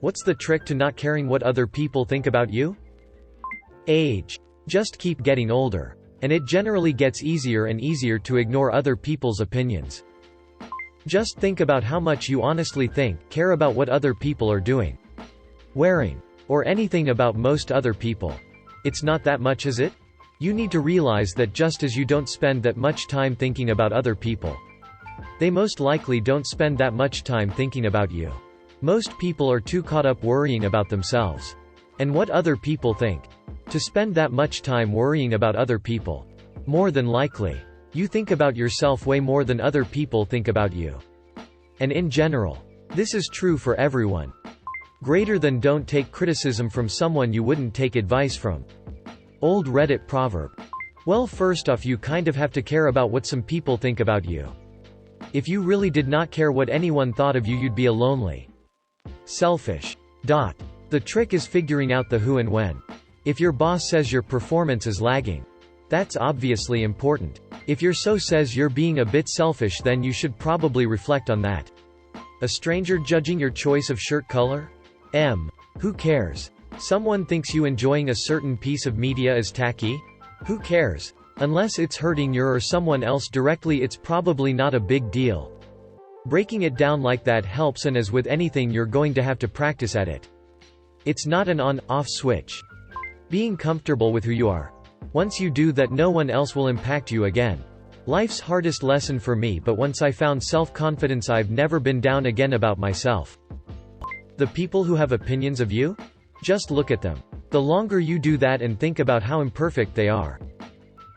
What's the trick to not caring what other people think about you? Age. Just keep getting older. And it generally gets easier and easier to ignore other people's opinions. Just think about how much you honestly care about what other people are doing, wearing, or anything about most other people. It's not that much, is it? You need to realize that just as you don't spend that much time thinking about other people, they most likely don't spend that much time thinking about you. Most people are too caught up worrying about themselves and what other people think to spend that much time worrying about other people. More than likely, you think about yourself way more than other people think about you. And in general, this is true for everyone. Greater than don't take criticism from someone you wouldn't take advice from. Old Reddit proverb. Well, first off, you kind of have to care about what some people think about you. If you really did not care what anyone thought of you, you'd be a lonely, selfish. The trick is figuring out the who and when. If your boss says your performance is lagging, that's obviously important. If your so says you're being a bit selfish, then you should probably reflect on that. A stranger judging your choice of shirt color? Who cares? Someone thinks you enjoying a certain piece of media is tacky? Who cares? Unless it's hurting you or someone else directly, it's probably not a big deal. Breaking it down like that helps, and as with anything, you're going to have to practice at it. It's not an on-off switch. Being comfortable with who you are. Once you do that, no one else will impact you again. Life's hardest lesson for me, but once I found self-confidence, I've never been down again about myself. The people who have opinions of you? Just look at them. The longer you do that and think about how imperfect they are,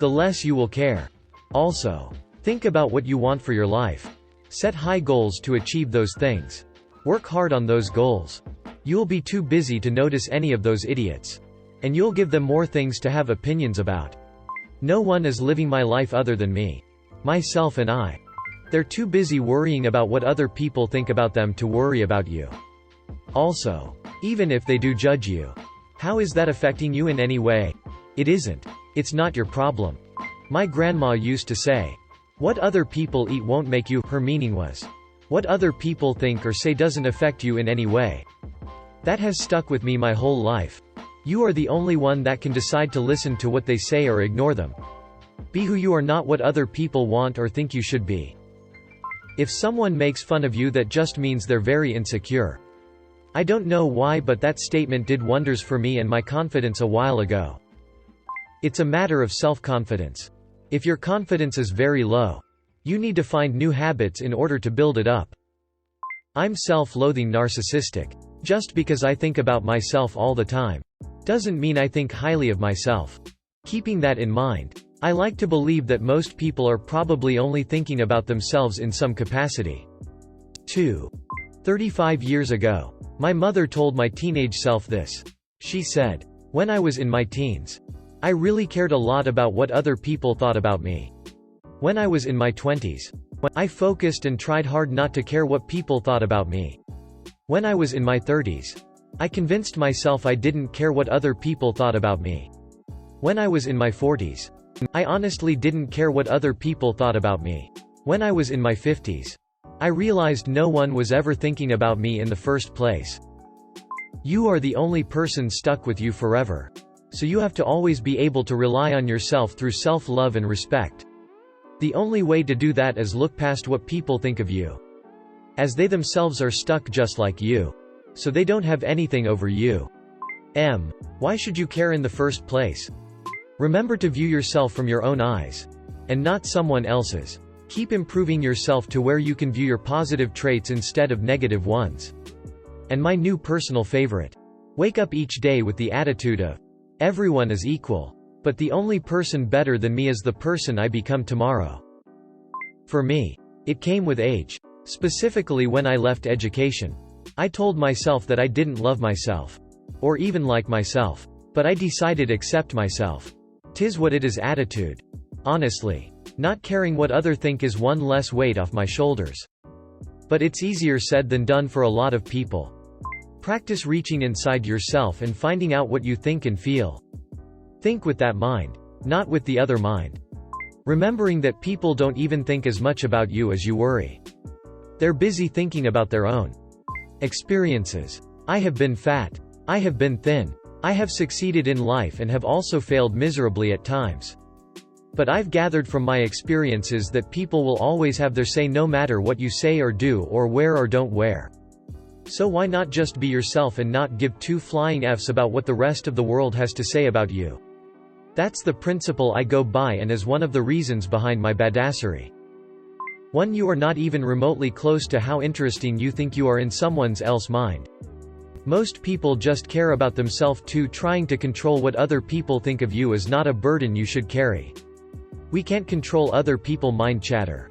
the less you will care. Also, think about what you want for your life. Set high goals to achieve those things. Work hard on those goals. You'll be too busy to notice any of those idiots. And you'll give them more things to have opinions about. No one is living my life other than me, myself and I. They're too busy worrying about what other people think about them to worry about you. Also, even if they do judge you, how is that affecting you in any way? It isn't. It's not your problem. My grandma used to say, "What other people eat won't make you." Her meaning was, what other people think or say doesn't affect you in any way. That has stuck with me my whole life. You are the only one that can decide to listen to what they say or ignore them. Be who you are, not what other people want or think you should be. If someone makes fun of you, that just means they're very insecure. I don't know why, but that statement did wonders for me and my confidence a while ago. It's a matter of self-confidence. If your confidence is very low, you need to find new habits in order to build it up. I'm self-loathing narcissistic. Just because I think about myself all the time doesn't mean I think highly of myself. Keeping that in mind, I like to believe that most people are probably only thinking about themselves in some capacity. 35 years ago, my mother told my teenage self this. She said, "When I was in my teens, I really cared a lot about what other people thought about me. When I was in my 20s, I focused and tried hard not to care what people thought about me. When I was in my 30s, I convinced myself I didn't care what other people thought about me. When I was in my 40s, I honestly didn't care what other people thought about me. When I was in my 50s, I realized no one was ever thinking about me in the first place." You are the only person stuck with you forever. So you have to always be able to rely on yourself through self-love and respect. The only way to do that is look past what people think of you, as they themselves are stuck just like you. So they don't have anything over you. Why should you care in the first place? Remember to view yourself from your own eyes, and not someone else's. Keep improving yourself to where you can view your positive traits instead of negative ones. And my new personal favorite. Wake up each day with the attitude of, everyone is equal, but the only person better than me is the person I become tomorrow. For me, it came with age. Specifically when I left education. I told myself that I didn't love myself, or even like myself. But I decided accept myself. 'Tis what it is attitude. Honestly, not caring what other think is one less weight off my shoulders. But it's easier said than done for a lot of people. Practice reaching inside yourself and finding out what you think and feel. Think with that mind, not with the other mind. Remembering that people don't even think as much about you as you worry. They're busy thinking about their own experiences. I have been fat. I have been thin. I have succeeded in life and have also failed miserably at times. But I've gathered from my experiences that people will always have their say no matter what you say or do or wear or don't wear. So why not just be yourself and not give two flying Fs about what the rest of the world has to say about you? That's the principle I go by and is one of the reasons behind my badassery. 1. You are not even remotely close to how interesting you think you are in someone else's mind. Most people just care about themselves. 2. Trying to control what other people think of you is not a burden you should carry. We can't control other people's mind chatter.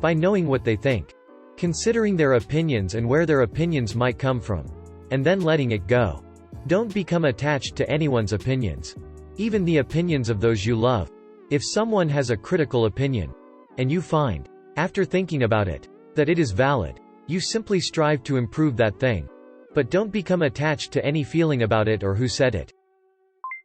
By knowing what they think, considering their opinions and where their opinions might come from, and then letting it go. Don't become attached to anyone's opinions, even the opinions of those you love. If someone has a critical opinion, and you find, after thinking about it, that it is valid, you simply strive to improve that thing. But don't become attached to any feeling about it or who said it.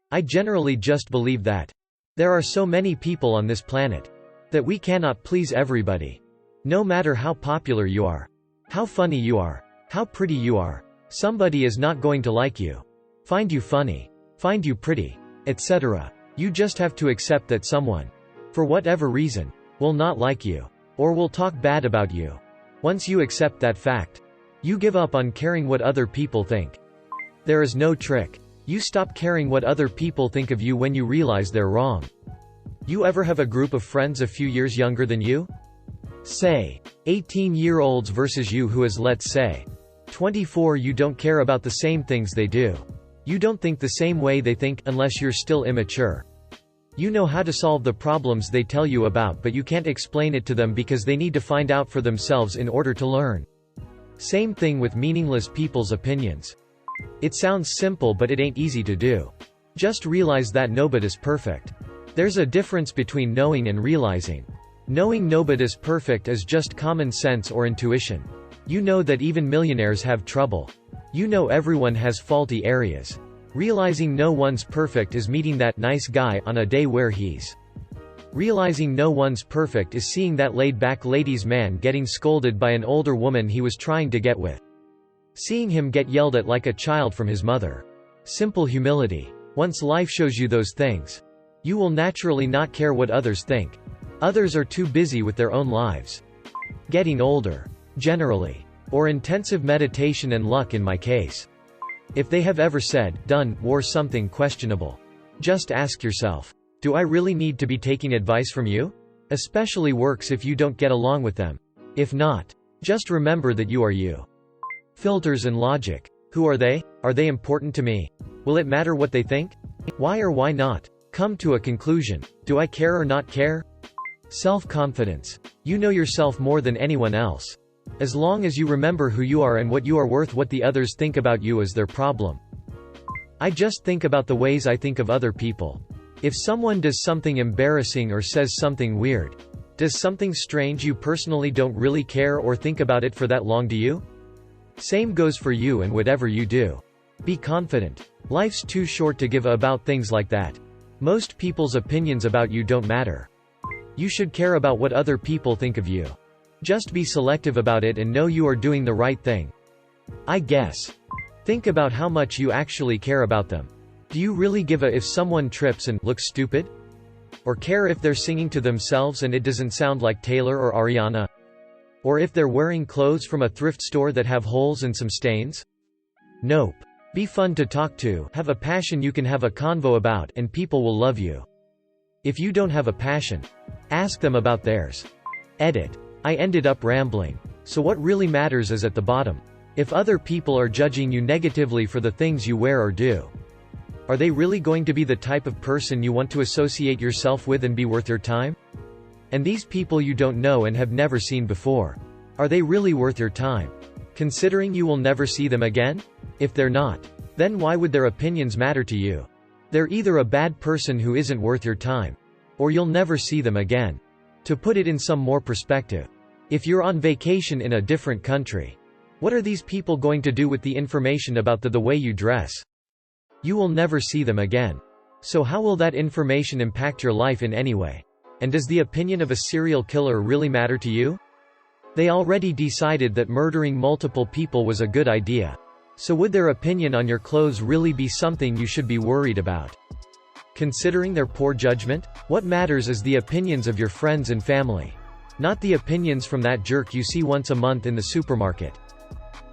I generally just believe that there are so many people on this planet that we cannot please everybody. No matter how popular you are, how funny you are, how pretty you are, somebody is not going to like you, find you funny, find you pretty, etc. You just have to accept that someone, for whatever reason, will not like you, or will talk bad about you. Once you accept that fact, you give up on caring what other people think. There is no trick. You stop caring what other people think of you when you realize they're wrong. You ever have a group of friends a few years younger than you? Say, 18-year-olds versus you who is, let's say, 24. You don't care about the same things they do. You don't think the same way they think, unless you're still immature. You know how to solve the problems they tell you about, but you can't explain it to them because they need to find out for themselves in order to learn. Same thing with meaningless people's opinions. It sounds simple, but it ain't easy to do. Just realize that nobody's perfect. There's a difference between knowing and realizing. Knowing nobody's perfect is just common sense or intuition. You know that even millionaires have trouble. You know everyone has faulty areas. Realizing no one's perfect is meeting that nice guy on a day where he's. Realizing no one's perfect is seeing that laid-back ladies' man getting scolded by an older woman he was trying to get with. Seeing him get yelled at like a child from his mother. Simple humility. Once life shows you those things, you will naturally not care what others think. Others are too busy with their own lives. Getting older. Generally. Or intensive meditation and luck in my case. If they have ever said, done, or something questionable, just ask yourself, do I really need to be taking advice from you? Especially works if you don't get along with them. If not, just remember that you are you. Filters and logic. Who are they? Are they important to me? Will it matter what they think? Why or why not? Come to a conclusion. Do I care or not care? Self-confidence. You know yourself more than anyone else. As long as you remember who you are and what you are worth, what the others think about you is their problem. I just think about the ways I think of other people. If someone does something embarrassing or says something weird, does something strange, you personally don't really care or think about it for that long, do you? Same goes for you and whatever you do. Be confident. Life's too short to give a about things like that. Most people's opinions about you don't matter. You should care about what other people think of you. Just be selective about it and know you are doing the right thing. I guess. Think about how much you actually care about them. Do you really give a if someone trips and looks stupid? Or care if they're singing to themselves and it doesn't sound like Taylor or Ariana? Or if they're wearing clothes from a thrift store that have holes and some stains? Nope. Be fun to talk to, have a passion you can have a convo about, and people will love you. If you don't have a passion, ask them about theirs. Edit. I ended up rambling. So what really matters is at the bottom. If other people are judging you negatively for the things you wear or do, are they really going to be the type of person you want to associate yourself with and be worth your time? And these people you don't know and have never seen before, are they really worth your time? Considering you will never see them again? If they're not, then why would their opinions matter to you? They're either a bad person who isn't worth your time, or you'll never see them again. To put it in some more perspective, if you're on vacation in a different country, what are these people going to do with the information about the way you dress? You will never see them again. So how will that information impact your life in any way? And does the opinion of a serial killer really matter to you? They already decided that murdering multiple people was a good idea. So would their opinion on your clothes really be something you should be worried about? Considering their poor judgment? What matters is the opinions of your friends and family. Not the opinions from that jerk you see once a month in the supermarket.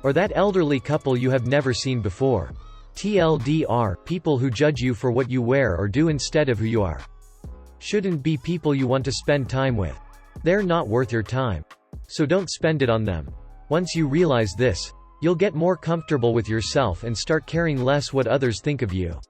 Or that elderly couple you have never seen before. TLDR, people who judge you for what you wear or do instead of who you are shouldn't be people you want to spend time with. They're not worth your time. So don't spend it on them. Once you realize this, you'll get more comfortable with yourself and start caring less what others think of you.